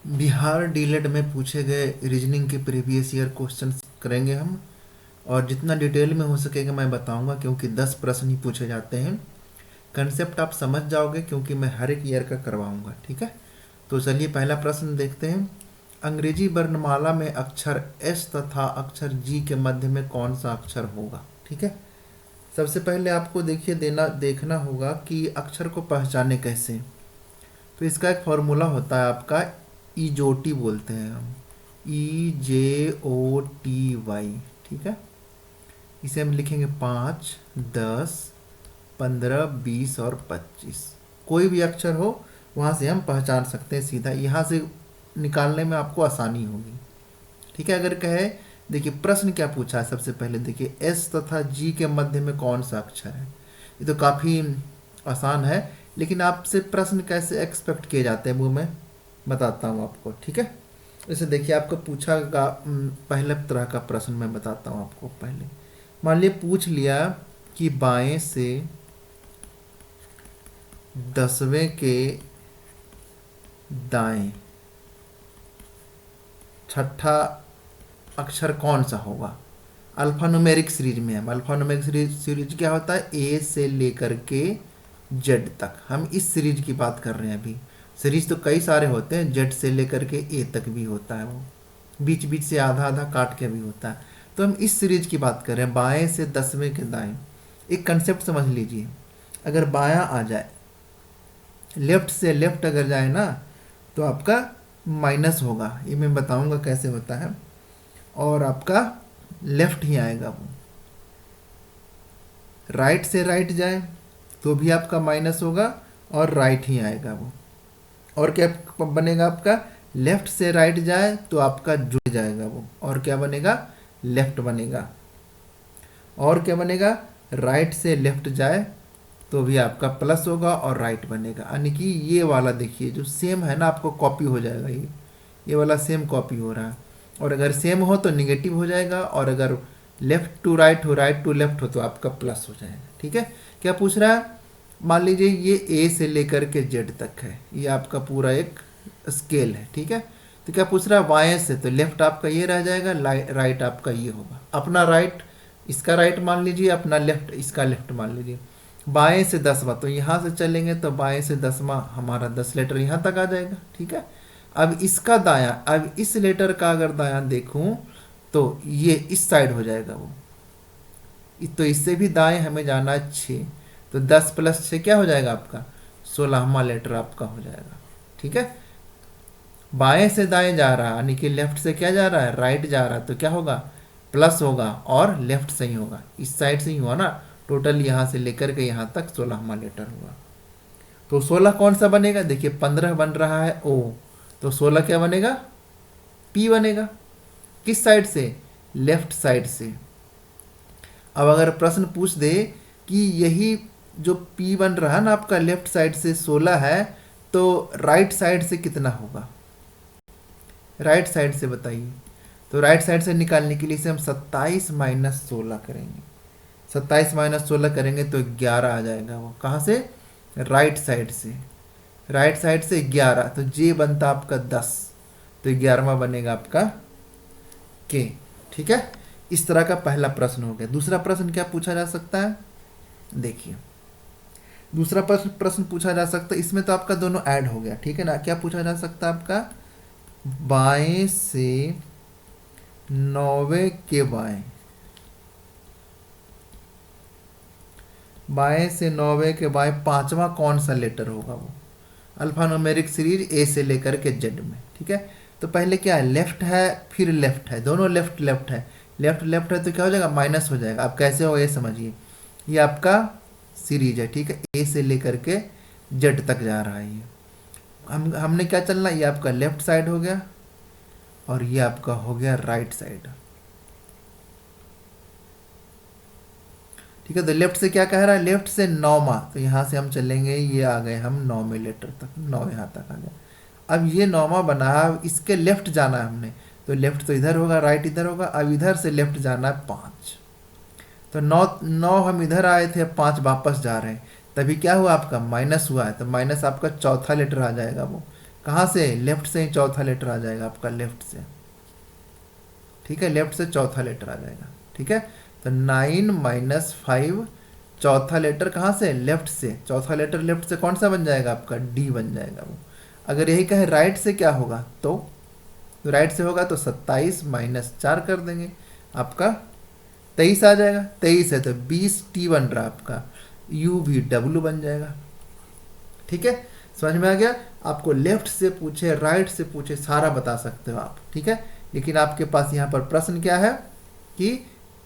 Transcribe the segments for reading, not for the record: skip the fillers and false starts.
बिहार डीलेट में पूछे गए रीजनिंग के प्रीवियस ईयर क्वेश्चंस करेंगे हम। और जितना डिटेल में हो सकेगा मैं बताऊंगा, क्योंकि 10 प्रश्न ही पूछे जाते हैं। कंसेप्ट आप समझ जाओगे क्योंकि मैं हर एक ईयर का करवाऊंगा, ठीक है। तो चलिए पहला प्रश्न देखते हैं। अंग्रेजी वर्णमाला में अक्षर एस तथा अक्षर जी के मध्य में कौन सा अक्षर होगा, ठीक है। सबसे पहले आपको देखना होगा कि अक्षर को पहचाने कैसे। तो इसका एक फॉर्मूला होता है आपका, ईजोटी बोलते हैं हम, EJOTY, ठीक है। इसे हम लिखेंगे 5, 10, 15, 20 और 25। कोई भी अक्षर हो वहाँ से हम पहचान सकते हैं सीधा, यहाँ से निकालने में आपको आसानी होगी, ठीक है। अगर कहे, देखिए प्रश्न क्या पूछा है। सबसे पहले देखिए, एस तथा जी के मध्य में कौन सा अक्षर है। ये तो काफ़ी आसान है, लेकिन आपसे प्रश्न कैसे एक्सपेक्ट किए जाते हैं वो मैं बताता हूँ आपको, ठीक है। जैसे देखिए आपको पूछा पहले तरह का प्रश्न मैं बताता हूँ आपको। पहले मान लिया पूछ लिया कि बाएं से 10वें के दाएं छठा अक्षर कौन सा होगा। अल्फान्यूमेरिक सीरीज में हम, अल्फान्यूमेरिक सीरीज क्या होता है, ए से लेकर के जेड तक। हम इस सीरीज की बात कर रहे हैं अभी। सीरीज तो कई सारे होते हैं, जेड से लेकर के ए तक भी होता है, वो बीच बीच से आधा आधा काट के भी होता है। तो हम इस सीरीज की बात कर रहे हैं, बाएं से 10वें के दाएं। एक कंसेप्ट समझ लीजिए, अगर बायां आ जाए, लेफ्ट से लेफ्ट अगर जाए ना, तो आपका माइनस होगा। ये मैं बताऊंगा कैसे होता है। और आपका लेफ्ट ही आएगा वो। राइट से राइट जाए तो भी आपका माइनस होगा और राइट ही आएगा वो। और क्या बनेगा आपका, लेफ्ट से राइट जाए तो आपका जुड़ जाएगा वो, और क्या बनेगा, लेफ्ट बनेगा। और क्या बनेगा, राइट से लेफ्ट जाए तो भी आपका प्लस होगा और राइट बनेगा। यानी कि ये वाला देखिए जो सेम है ना, आपको कॉपी हो जाएगा। ये वाला सेम कॉपी हो रहा है। और अगर सेम हो तो निगेटिव हो जाएगा, और अगर लेफ्ट टू राइट हो, राइट टू लेफ्ट हो तो आपका प्लस हो जाएगा, ठीक है। क्या पूछ रहा है, मान लीजिए ये ए से लेकर के जेड तक है, ये आपका पूरा एक स्केल है, ठीक है। तो क्या पूछ रहा है, बाएं से, तो लेफ्ट आपका ये रह जाएगा, राइट आपका ये होगा। अपना राइट इसका राइट मान लीजिए, अपना लेफ्ट इसका लेफ्ट मान लीजिए। बाएं से 10वां, तो यहाँ से चलेंगे तो बाएं से 10वां हमारा 10 लेटर यहाँ तक आ जाएगा, ठीक है। अब इसका दायां, अब इस लेटर का अगर दायां देखूं तो ये इस साइड हो जाएगा वो। तो इससे भी दाएं हमें जाना है 6, तो 10 + 6 क्या हो जाएगा आपका, 16वां लेटर आपका हो जाएगा, ठीक है। बाएं से दाएं जा रहा है, यानी कि लेफ्ट से क्या जा रहा है, राइट जा रहा है, तो क्या होगा, प्लस होगा, और लेफ्ट से ही होगा, इस साइड से ही हुआ ना। टोटल यहाँ से लेकर के यहाँ तक 16वां लेटर हुआ। तो 16 कौन सा बनेगा, देखिए 15 बन रहा है ओ, तो 16 क्या बनेगा, पी बनेगा। किस साइड से, लेफ्ट साइड से। अब अगर प्रश्न पूछ दे कि यही जो पी बन रहा है ना आपका लेफ्ट साइड से 16 है, तो राइट साइड से कितना होगा, राइट साइड से बताइए। तो राइट साइड से निकालने के लिए इसे हम 27 - 16 करेंगे। 27 - 16 करेंगे तो 11 आ जाएगा वो। कहाँ से, राइट साइड से। राइट साइड से 11, तो जे बनता आपका 10, तो 11वां बनेगा आपका के, ठीक है। इस तरह का पहला प्रश्न हो गया। दूसरा प्रश्न क्या पूछा जा सकता है, देखिए दूसरा प्रश्न पूछा जा सकता है, इसमें तो आपका दोनों ऐड हो गया, ठीक है ना। क्या पूछा जा सकता है आपका, बाएं से 9वें के बाएं, बाएं से 9वें के बाएं 5वां कौन सा लेटर होगा वो। अल्फान्यूमेरिक सीरीज ए से लेकर के जेड में, ठीक है। तो पहले क्या है, लेफ्ट है फिर लेफ्ट है, दोनों लेफ्ट लेफ्ट है। लेफ्ट लेफ्ट है तो क्या हो जाएगा, माइनस हो जाएगा। अब कैसे होगा ये समझिए, ये आपका सीरीज है, ठीक है, ए से लेकर के जेड तक जा रहा है ये। हमने क्या चलना, ये आपका लेफ्ट साइड हो गया और ये आपका हो गया राइट साइड, ठीक है। तो लेफ्ट से क्या कह रहा है, लेफ्ट से 9वां, तो यहाँ से हम चलेंगे, ये आ गए हम 9वें लेटर तक, 9 यहाँ तक आ गया। अब ये 9वां बना है, अब इसके लेफ्ट जाना है हमने, तो लेफ्ट तो इधर होगा, राइट इधर होगा। अब इधर से लेफ्ट जाना है 5, तो 9 हम इधर आए थे, अब 5 वापस जा रहे हैं, तभी क्या हुआ आपका माइनस हुआ है, तो माइनस आपका चौथा लेटर आ जाएगा वो। कहाँ से? लेफ्ट से ही चौथा लेटर आ जाएगा आपका, लेफ्ट से, ठीक है, लेफ्ट से चौथा लेटर आ जाएगा, ठीक है। तो 9 माइनस 5, चौथा लेटर कहाँ से? लेफ्ट से, चौथा लेटर लेफ्ट से कौन सा बन जाएगा आपका? डी बन जाएगा वो। अगर यही कहे राइट से क्या होगा, तो राइट से होगा तो 27 माइनस 4 कर देंगे, आपका 23 आ जाएगा। 23 है तो 20 टी बन रहा आपका, यू भी डब्ल्यू बन जाएगा, ठीक है। समझ में आ गया? आपको लेफ्ट से पूछे, राइट से पूछे, सारा बता सकते हो आप, ठीक है। लेकिन आपके पास यहाँ पर प्रश्न क्या है कि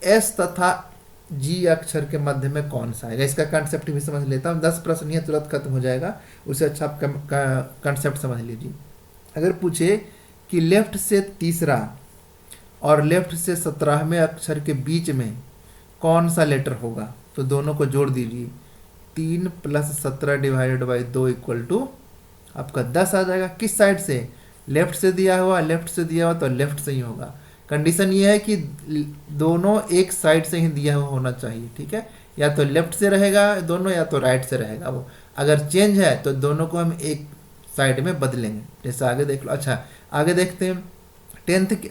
एस तथा जी अक्षर के मध्य में कौन सा आएगा। इसका कंसेप्ट भी समझ लेता हूँ, 10 प्रश्न ही तुरंत खत्म हो जाएगा, उससे अच्छा आप कंसेप्ट समझ लीजिए। अगर पूछे कि लेफ्ट से तीसरा और लेफ्ट से 17वें अक्षर के बीच में कौन सा लेटर होगा, तो दोनों को जोड़ दीजिए। 3 + 17 डिवाइडेड बाई 2 इक्वल टू आपका 10 आ जाएगा। किस साइड से? लेफ्ट से दिया हुआ, लेफ्ट से दिया हुआ तो लेफ्ट से ही होगा। कंडीशन ये है कि दोनों एक साइड से ही दिया हुआ होना चाहिए, ठीक है। या तो लेफ्ट से रहेगा दोनों, या तो राइट से रहेगा वो। अगर चेंज है तो दोनों को हम एक साइड में बदलेंगे। जैसे आगे देख लो। अच्छा, आगे देखते हैं। 10th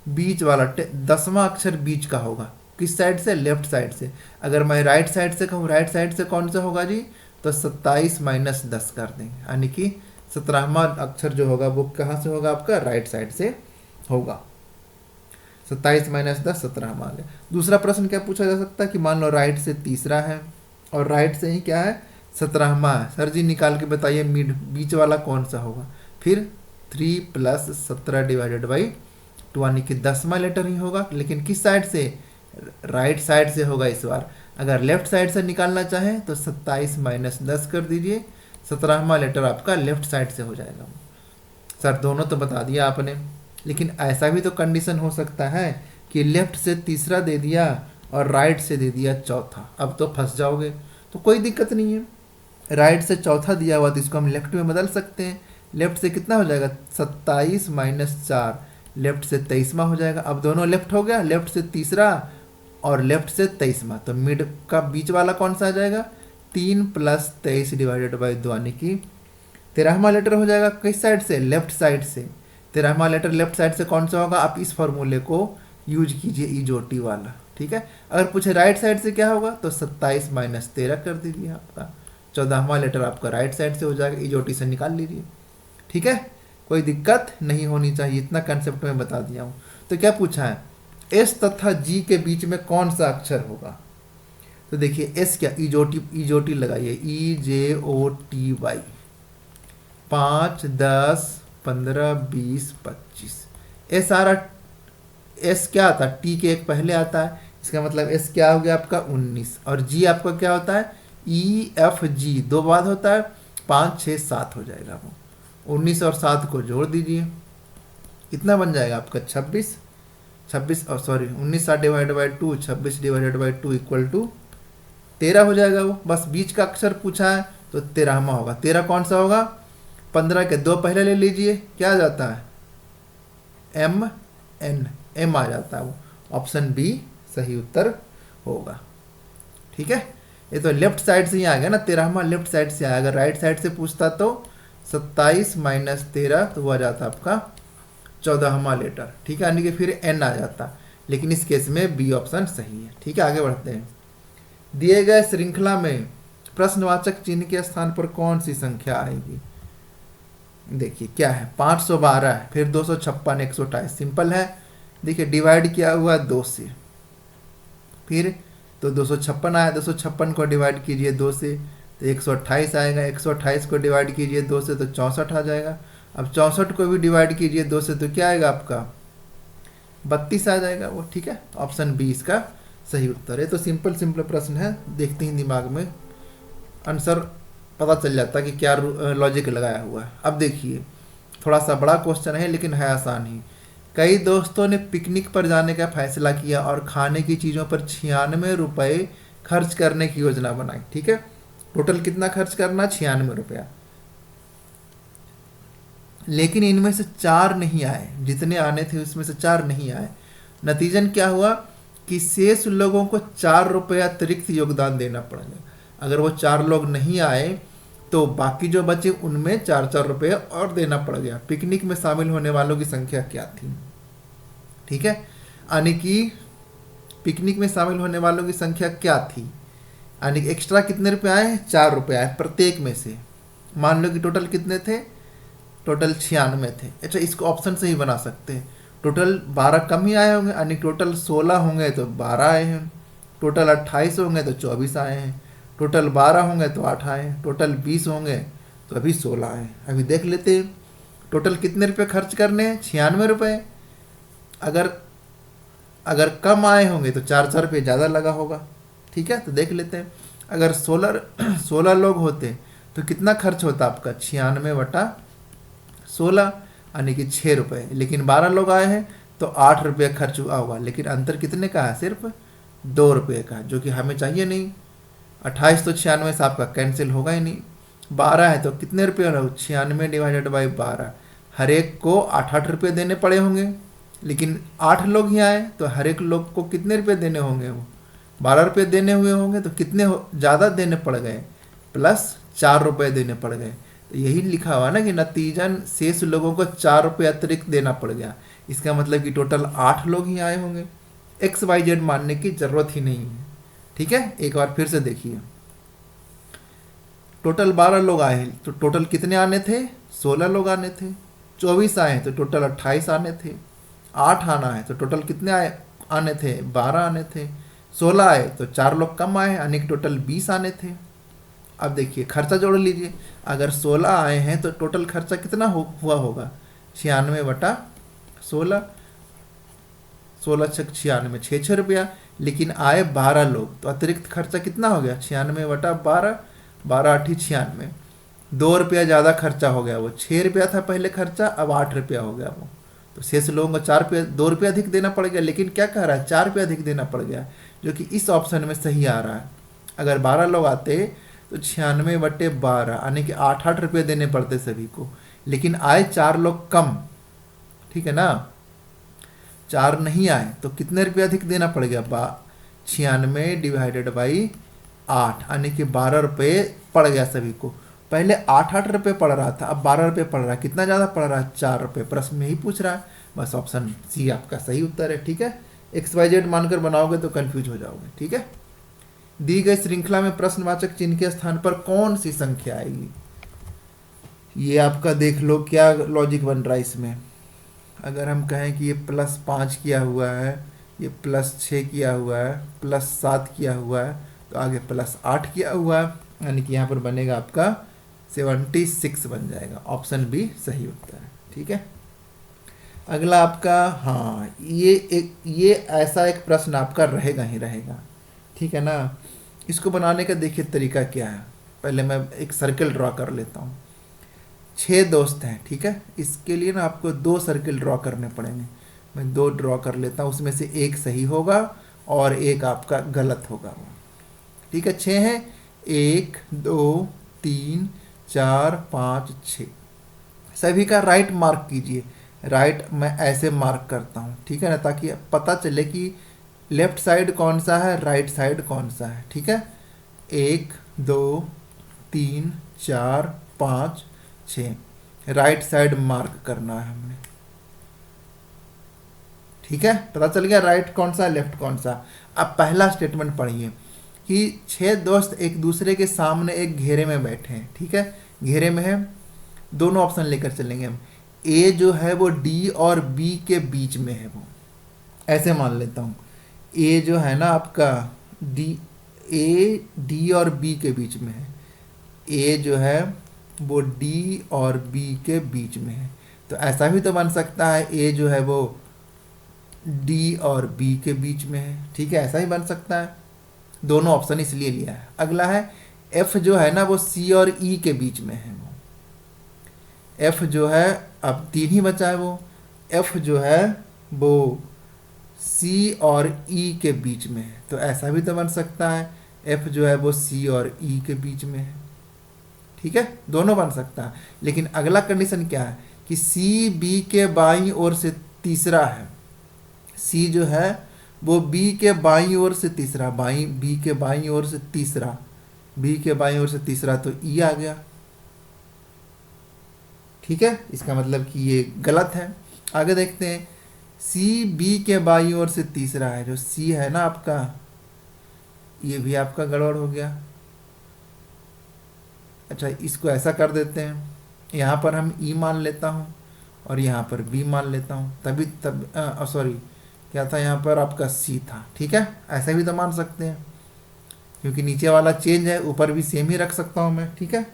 बीच वाला 10वां अक्षर बीच का होगा, किस साइड से? लेफ्ट साइड से। अगर मैं राइट साइड से कहूँ, राइट साइड से कौन सा होगा जी? तो 27 माइनस 10 कर देंगे, यानी कि 17वां अक्षर जो होगा वो कहाँ से होगा आपका? राइट साइड से होगा। 27 माइनस 10 17वां आ गया। दूसरा प्रश्न क्या पूछा जा सकता है कि मान लो राइट से तीसरा है और राइट से ही क्या है? 17वां है। सर जी निकाल के बताइए मिड बीच वाला कौन सा होगा। फिर 3 + 17 डिवाइडेड बाई 2, यानी कि 10वां लेटर ही होगा, लेकिन किस साइड से? राइट साइड से होगा इस बार। अगर लेफ्ट साइड से निकालना चाहें तो 27 माइनस 10 कर दीजिए, 17वां लेटर आपका लेफ्ट साइड से हो जाएगा। सर दोनों तो बता दिया आपने, लेकिन ऐसा भी तो कंडीशन हो सकता है कि लेफ्ट से तीसरा दे दिया और राइट से दे दिया चौथा, अब तो फंस जाओगे। तो कोई दिक्कत नहीं है, राइट से चौथा दिया हुआ तो इसको हम लेफ्ट में बदल सकते हैं। लेफ्ट से कितना हो जाएगा? 27 माइनस 4, लेफ्ट से 23वां हो जाएगा। अब दोनों लेफ्ट हो गया, लेफ्ट से तीसरा और लेफ्ट से 23वां, तो मिड का बीच वाला कौन सा आ जाएगा? 3 + 23 डिवाइडेड बाई 2, यानी कि 13वां लेटर हो जाएगा। किस साइड से? लेफ्ट साइड से। 13वां लेटर लेफ्ट साइड से कौन सा होगा? आप इस फॉर्मूले को यूज कीजिए, इजोटी वाला, ठीक है। अगर पूछे राइट साइड से क्या होगा तो 27 माइनस 13 कर दीजिए, आपका 14वां लेटर आपका राइट साइड से हो जाएगा, इजोटी से निकाल लीजिए, ठीक है। कोई दिक्कत नहीं होनी चाहिए, इतना कंसेप्ट में बता दिया हूँ। तो क्या पूछा है? एस तथा जी के बीच में कौन सा अक्षर होगा। तो देखिए एस क्या, इजोटी लगाइए, EJOTY। 5 10 15 20 25 एस आ रहा। एस क्या आता है? टी के एक पहले आता है, इसका मतलब एस क्या हो गया आपका? 19। और जी आपका क्या होता है? EFG, 2 बाद होता है, 5 6 7 हो जाएगा वो। 19 और 7 को जोड़ दीजिए, कितना बन जाएगा आपका? 26 और sorry 19 7 divide by 2, 26 divided by 2 equal to 13 हो जाएगा वो। बस बीच का अक्षर पूछा है तो 13वां होगा। 13 कौन सा होगा? 15 के 2 पहले ले लीजिए, क्या आ जाता है? M आ जाता है वो। ऑप्शन बी सही उत्तर होगा, ठीक है। ये तो लेफ्ट साइड से ही आ गया ना, 13वां लेफ्ट साइड से आया। अगर राइट साइड से पूछता तो 27 माइनस 13 तो वो आ जाता आपका 14वां लेटर, ठीक है, यानी कि फिर N आ जाता। लेकिन इस केस में बी ऑप्शन सही है, ठीक है। आगे बढ़ते हैं। दिए गए श्रृंखला में प्रश्नवाचक चिन्ह के स्थान पर कौन सी संख्या आएगी। देखिए क्या है, 512 है, फिर 256 128, सिंपल है। देखिए डिवाइड किया हुआ 2 से, फिर तो 256 आया, 256 को डिवाइड कीजिए 2 से तो 128 आएगा, 128 को डिवाइड कीजिए 2 से तो 64 आ जाएगा। अब 64 को भी डिवाइड कीजिए 2 से तो क्या आएगा आपका? 32 आ जाएगा वो, ठीक है। ऑप्शन बी इसका सही उत्तर है। तो सिंपल प्रश्न है, देखते ही दिमाग में आंसर पता चल जाता है कि क्या लॉजिक लगाया हुआ है। अब देखिए थोड़ा सा बड़ा क्वेश्चन है लेकिन है आसान ही। कई दोस्तों ने पिकनिक पर जाने का फैसला किया और खाने की चीज़ों पर 96 रुपये खर्च करने की योजना बनाई, ठीक है। टोटल कितना खर्च करना? 96 रुपया। लेकिन इनमें से 4 नहीं आए, जितने आने थे उसमें से 4 नहीं आए। नतीजन क्या हुआ कि शेष लोगों को 4 रुपये अतिरिक्त योगदान देना पड़ेगा। अगर वो 4 लोग नहीं आए तो बाकी जो बचे उनमें 4-4 रुपये और देना पड़ गया। पिकनिक में शामिल होने वालों की संख्या क्या थी? ठीक है, यानी कि पिकनिक में शामिल होने वालों की संख्या क्या थी, यानी कि एक्स्ट्रा कितने रुपए आए? 4 रुपये आए प्रत्येक में से। मान लो कि टोटल कितने थे? टोटल 96 थे। अच्छा, इसको ऑप्शन से ही बना सकते हैं। टोटल 12 कम ही आए होंगे, यानी टोटल 16 होंगे तो 12 आए हैं, टोटल 28 होंगे तो 24 आए हैं, टोटल 12 होंगे तो 8 आए हैं, टोटल 20 होंगे तो अभी 16 आए हैं। अभी देख लेते हैं टोटल कितने रुपए खर्च करने हैं? 96 रुपये। अगर अगर कम आए होंगे तो 4-4 रुपये ज़्यादा लगा होगा। ठीक है, तो देख लेते हैं। अगर 16 लोग होते तो कितना खर्च होता आपका? 96/16, यानी कि 6 रुपये। लेकिन 12 लोग आए हैं तो 8 रुपये खर्च हुआ होगा। लेकिन अंतर कितने का है? सिर्फ 2 रुपये का, जो कि हमें चाहिए नहीं। 28 तो 96 से आपका कैंसिल होगा ही नहीं। 12 है तो कितने रुपये हो? 96/12। हर एक को 8-8 रुपये देने पड़े होंगे। लेकिन 8 लोग ही आए तो हर एक लोग को कितने रुपये देने होंगे? वो 12 रुपये देने हुए होंगे। तो कितने ज़्यादा देने पड़ गए? प्लस 4 रुपये देने पड़ गए। तो यही लिखा हुआ ना कि नतीजन शेष लोगों को 4 रुपये अतिरिक्त देना पड़ गया। इसका मतलब कि टोटल 8 लोग ही आए होंगे। XYZ मानने की ज़रूरत ही नहीं है। ठीक है, एक बार फिर से देखिए। टोटल 12 लोग आए हैं तो टोटल कितने आने थे? 16 लोग आने थे। 24 आए तो टोटल 28 आने थे। 8 आना है तो टोटल कितने आने थे? 12 आने थे। 16 आए तो 4 लोग कम आए, यानी कि टोटल 20 आने थे। अब देखिए खर्चा जोड़ लीजिए। अगर 16 आए हैं तो टोटल खर्चा कितना हुआ होगा? 96/16, 16×6 = 6 रुपया। लेकिन आए 12 लोग तो अतिरिक्त खर्चा कितना हो गया? 96/12, 12×8 = 96। 2 रुपया ज़्यादा खर्चा हो गया। वो 6 रुपया था पहले खर्चा, अब 8 रुपया हो गया वो। तो शेष लोगों को 2 रुपया अधिक देना पड़ गया। लेकिन क्या कह रहा है? 4 रुपया अधिक देना पड़ गया, जो कि इस ऑप्शन में सही आ रहा है। अगर 12 लोग आते तो 96/12, यानी कि 8-8 रुपये देने पड़ते सभी को। लेकिन आए 4 लोग कम, ठीक है ना, 4 नहीं आए तो कितने रुपये अधिक देना पड़ गया? 96/8, यानी कि 12 रुपये पड़ गया सभी को। पहले 8-8 रुपये पड़ रहा था, अब 12 रुपये पड़ रहा है। कितना ज़्यादा पड़ रहा है? 4 रुपये। प्रश्न में ही पूछ रहा है। बस ऑप्शन सी आपका सही उत्तर है। ठीक है, XYZ मानकर बनाओगे तो कंफ्यूज हो जाओगे। ठीक है, दी गई श्रृंखला में प्रश्नवाचक चिन्ह के स्थान पर कौन सी संख्या आएगी? ये आपका देख लो क्या लॉजिक बन रहा है इसमें। अगर हम कहें कि ये +5 किया हुआ है, ये +6 किया हुआ है, +7 किया हुआ है, तो आगे +8 किया हुआ है, यानी कि यहाँ पर बनेगा आपका 76 बन जाएगा। ऑप्शन बी सही उत्तर है। ठीक है, अगला आपका, हाँ, ये ऐसा एक प्रश्न आपका रहेगा ही रहेगा। ठीक है ना। इसको बनाने का देखिए तरीका क्या है। पहले मैं एक सर्कल ड्रॉ कर लेता हूँ। 6 दोस्त हैं, ठीक है। इसके लिए ना आपको 2 सर्कल ड्रॉ करने पड़ेंगे। मैं 2 ड्रॉ कर लेता हूँ, उसमें से एक सही होगा और एक आपका गलत होगा। ठीक है, 6 हैं, 1 2 3 4 5 6। सभी का राइट मार्क कीजिए। राइट मैं ऐसे मार्क करता हूँ, ठीक है ना, ताकि पता चले कि लेफ्ट साइड कौन सा है, राइट साइड कौन सा है। ठीक है, 1 2 3 4 5 6 राइट साइड मार्क करना है हमने। ठीक है, पता चल गया राइट कौन सा लेफ्ट कौन सा। अब पहला स्टेटमेंट पढ़िए कि 6 दोस्त एक दूसरे के सामने एक घेरे में बैठे हैं। ठीक है, घेरे में है, दोनों ऑप्शन लेकर चलेंगे हम। ए जो है वो डी और बी के बीच में है, वो ऐसे मान लेता हूँ। ए जो है ना आपका डी और बी के बीच में है। ए जो है वो डी और बी के बीच में है। तो ऐसा भी तो बन सकता है ए जो है वो डी और बी के बीच में है। ठीक है, ऐसा ही बन सकता है। दोनों ऑप्शन इसलिए लिया है। अगला है एफ जो है ना वो सी और ई के बीच में है। वो एफ जो है, अब 3 ही बचा है, वो एफ जो है वो सी और ई के बीच में है। तो ऐसा भी तो बन सकता है, एफ जो है वो सी और ई के बीच में है। ठीक है, दोनों बन सकता है। लेकिन अगला कंडीशन क्या है कि सी बी के बाईं ओर से तीसरा है। सी जो है वो बी के बाईं ओर से तीसरा, बी के बाईं ओर से तीसरा, बी के बाईं ओर से तीसरा, तो ई आ गया। ठीक है, इसका मतलब कि ये गलत है। आगे देखते हैं, सी बी के बाईं ओर से तीसरा है, जो सी है ना आपका, ये भी आपका गड़बड़ हो गया। अच्छा, इसको ऐसा कर देते हैं, यहाँ पर हम ई मान लेता हूँ और यहाँ पर बी मान लेता हूँ, तभी तब सॉरी, क्या था यहाँ पर आपका सी था। ठीक है, ऐसा भी तो मान सकते हैं, क्योंकि नीचे वाला चेंज है, ऊपर भी सेम ही रख सकता हूँ मैं। ठीक है,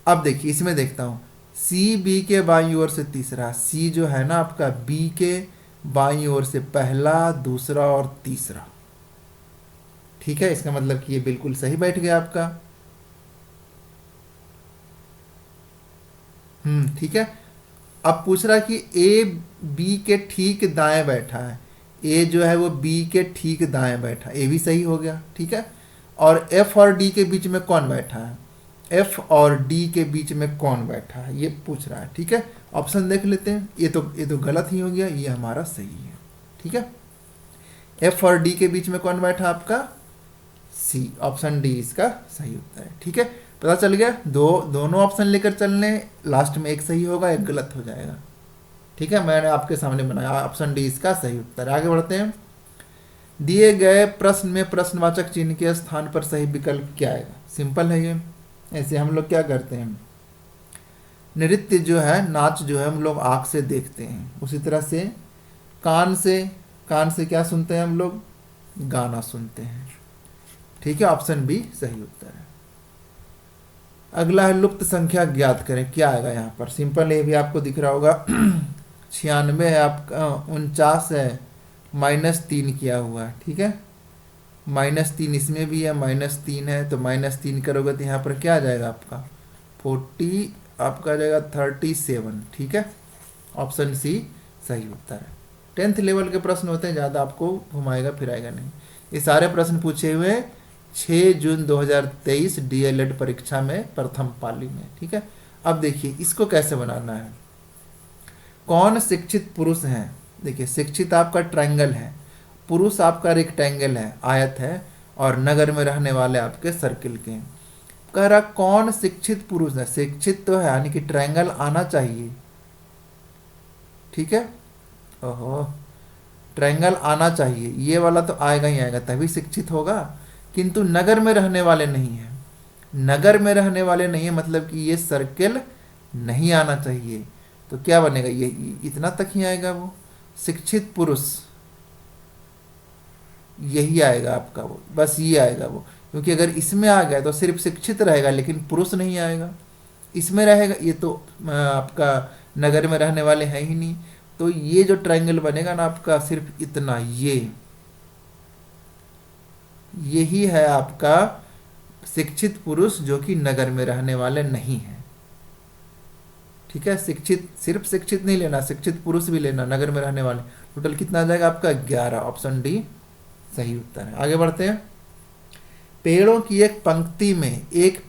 अब देखिए इसमें देखता हूँ, सी बी के बाईं ओर से तीसरा, सी जो है ना आपका बी के बाईं ओर से पहला, दूसरा और तीसरा। ठीक है, इसका मतलब कि ये बिल्कुल सही बैठ गया आपका। ठीक है। अब पूछ रहा है कि ए बी के ठीक दाएं बैठा है, ए जो है वो बी के ठीक दाएं बैठा, ए भी सही हो गया। ठीक है, और एफ और डी के बीच में कौन बैठा है, एफ और डी के बीच में कौन बैठा है, ये पूछ रहा है। ठीक है, ऑप्शन देख लेते हैं, ये तो गलत ही हो गया, ये हमारा सही है। ठीक है, एफ और डी के बीच में कौन बैठा आपका, सी, ऑप्शन डी इसका सही उत्तर है। ठीक है, पता चल गया, दोनों ऑप्शन लेकर चलने, लास्ट में एक सही होगा एक गलत हो जाएगा। ठीक है, मैंने आपके सामने बनाया, ऑप्शन डी इसका सही उत्तर है। आगे बढ़ते हैं, दिए गए प्रश्न में प्रश्नवाचक चिन्ह के स्थान पर सही विकल्प क्या आएगा। सिंपल है ये, ऐसे हम लोग क्या करते हैं, नृत्य जो है, नाच जो है, हम लोग आँख से देखते हैं, उसी तरह से कान से क्या सुनते हैं हम लोग, गाना सुनते हैं। ठीक है, ऑप्शन बी सही उत्तर है। अगला है लुप्त संख्या ज्ञात करें, क्या आएगा यहाँ पर, सिंपल, ये भी आपको दिख रहा होगा 96 है आपका, 49 है, -3 किया हुआ है। ठीक है, -3 इसमें भी है, -3 है, तो -3 करोगे तो यहाँ पर क्या आ जाएगा आपका 40, आपका आ जाएगा 37। ठीक है, ऑप्शन सी सही उत्तर है। 10th लेवल के प्रश्न होते हैं, ज़्यादा आपको घुमाएगा फिराएगा नहीं। ये सारे प्रश्न पूछे हुए 6 जून 2023 डीएलएड परीक्षा में प्रथम पाली में। ठीक है, अब देखिए इसको कैसे बनाना है, कौन शिक्षित पुरुष हैं। देखिए शिक्षित आपका ट्रायंगल है, पुरुष आपका रेक्टेंगल है, आयत है, और नगर में रहने वाले आपके सर्किल के हैं। कह रहा कौन शिक्षित पुरुष है, शिक्षित तो है यानी कि ट्रायंगल आना चाहिए। ठीक है, ओहो, ट्रायंगल आना चाहिए, ये वाला तो आएगा ही आएगा, तभी शिक्षित होगा, किंतु नगर में रहने वाले नहीं हैं। नगर में रहने वाले नहीं है मतलब कि ये सर्किल नहीं आना चाहिए, तो क्या बनेगा, ये इतना तक ही आएगा, वो शिक्षित पुरुष यही आएगा आपका, वो बस ये आएगा वो, क्योंकि अगर इसमें आ गया तो सिर्फ शिक्षित रहेगा लेकिन पुरुष नहीं आएगा, इसमें रहेगा, ये तो आपका नगर में रहने वाले हैं ही नहीं, तो ये जो ट्रायंगल बनेगा ना आपका, सिर्फ इतना, यही है आपका शिक्षित पुरुष जो कि नगर में रहने वाले नहीं है। ठीक है, शिक्षित सिर्फ शिक्षित नहीं लेना, शिक्षित पुरुष भी लेना, नगर में रहने वाले, टोटल कितना आ जाएगा आपका 11, ऑप्शन डी सही उत्तर है। आगे बढ़ते हैं, पेड़ों की एक पंक्ति में एक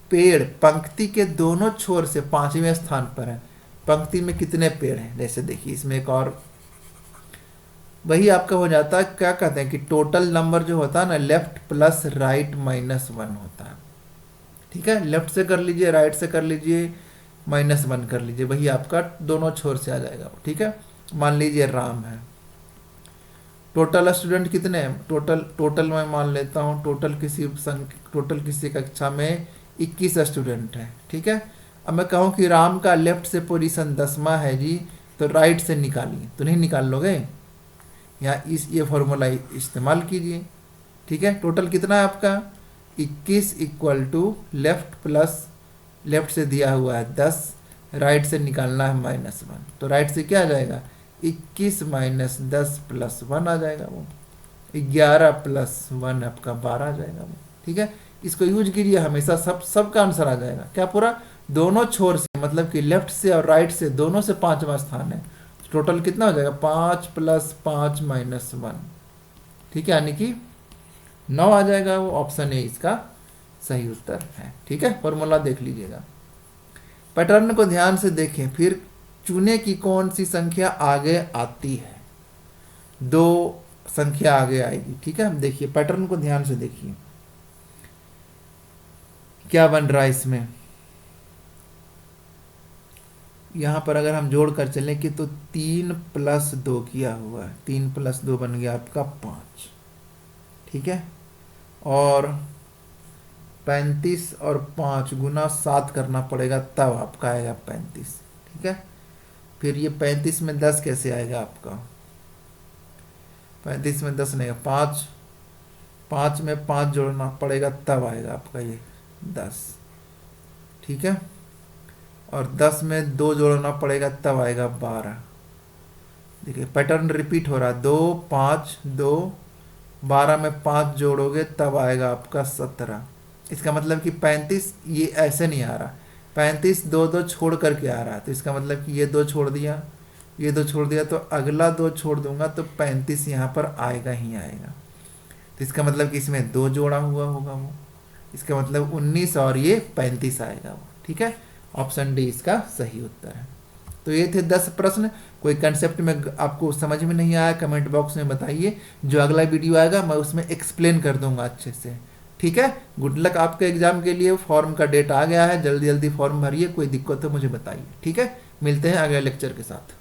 पेड़ पंक्ति के दोनों छोर से 5वें स्थान पर है, पंक्ति में कितने पेड़ हैं, जैसे देखिए इसमें एक और वही आपका हो जाता है, क्या कहते हैं कि टोटल नंबर जो होता है ना, लेफ्ट प्लस राइट -1 होता है। ठीक है, लेफ्ट से कर लीजिए, राइट से कर लीजिए, -1 कर लीजिए, वही आपका दोनों छोर से आ जाएगा। ठीक है, मान लीजिए राम है, टोटल स्टूडेंट कितने हैं, टोटल मैं मान लेता हूँ, टोटल किसी कक्षा में 21 स्टूडेंट हैं। ठीक है, अब मैं कहूँ कि राम का लेफ्ट से पोजीशन 10वां है जी, तो राइट से निकालिए, तो नहीं निकाल लोगे, यहाँ ये फॉर्मूला इस्तेमाल कीजिए। ठीक है, टोटल कितना है आपका 21 = लेफ्ट से दिया हुआ है 10, राइट से निकालना है -1, तो राइट से क्या आ जाएगा 21 - 10 + 1 आ जाएगा, वो 11 + 1 आपका 12 आ जाएगा वो। ठीक है, इसको यूज कीजिए हमेशा, सबका आंसर आ जाएगा, क्या पूरा दोनों छोर से, मतलब कि लेफ्ट से और राइट से दोनों से 5वां स्थान है, टोटल कितना हो जाएगा 5 + 5 - 1। ठीक है, यानी कि 9 आ जाएगा, वो ऑप्शन ए इसका सही उत्तर है। ठीक है, फॉर्मूला देख लीजिएगा, पैटर्न को ध्यान से देखें, फिर चुने की कौन सी संख्या आगे आती है, 2 संख्या आगे आएगी। ठीक है, देखिए पैटर्न को ध्यान से देखिए क्या बन रहा है इसमें, यहाँ पर अगर हम जोड़ कर चलें कि तो 3+2 किया हुआ है, 3+2 बन गया आपका 5। ठीक है, और 35 और 5 गुना 7 करना पड़ेगा, तब आपका आएगा 35। ठीक है, फिर ये 35 में 10 कैसे आएगा आपका, 35 में 10 नहीं, 5, 5 में 5 जोड़ना पड़ेगा, तब आएगा आपका ये 10। ठीक है, और 10 में 2 जोड़ना पड़ेगा, तब आएगा 12। देखिए पैटर्न रिपीट हो रहा है, 2 5 2, 12 में 5 जोड़ोगे तब आएगा आपका 17। इसका मतलब कि 35 ये ऐसे नहीं आ रहा, 35 दो दो छोड़ करके आ रहा है, तो इसका मतलब कि ये 2 छोड़ दिया, ये 2 छोड़ दिया, तो अगला 2 छोड़ दूंगा तो 35 यहाँ पर आएगा ही आएगा। तो इसका मतलब कि इसमें 2 जोड़ा हुआ होगा वो, इसका मतलब 19 और ये 35 आएगा वो। ठीक है, ऑप्शन डी इसका सही उत्तर है। तो ये थे 10 प्रश्न। कोई कंसेप्ट में आपको समझ में नहीं आया कमेंट बॉक्स में बताइए, जो अगला वीडियो आएगा मैं उसमें एक्सप्लेन कर दूंगा अच्छे से। ठीक है, गुड लक आपके एग्जाम के लिए। फॉर्म का डेट आ गया है, जल्दी जल्दी फॉर्म भरिए, कोई दिक्कत हो मुझे बताइए। ठीक है, मिलते हैं अगले लेक्चर के साथ।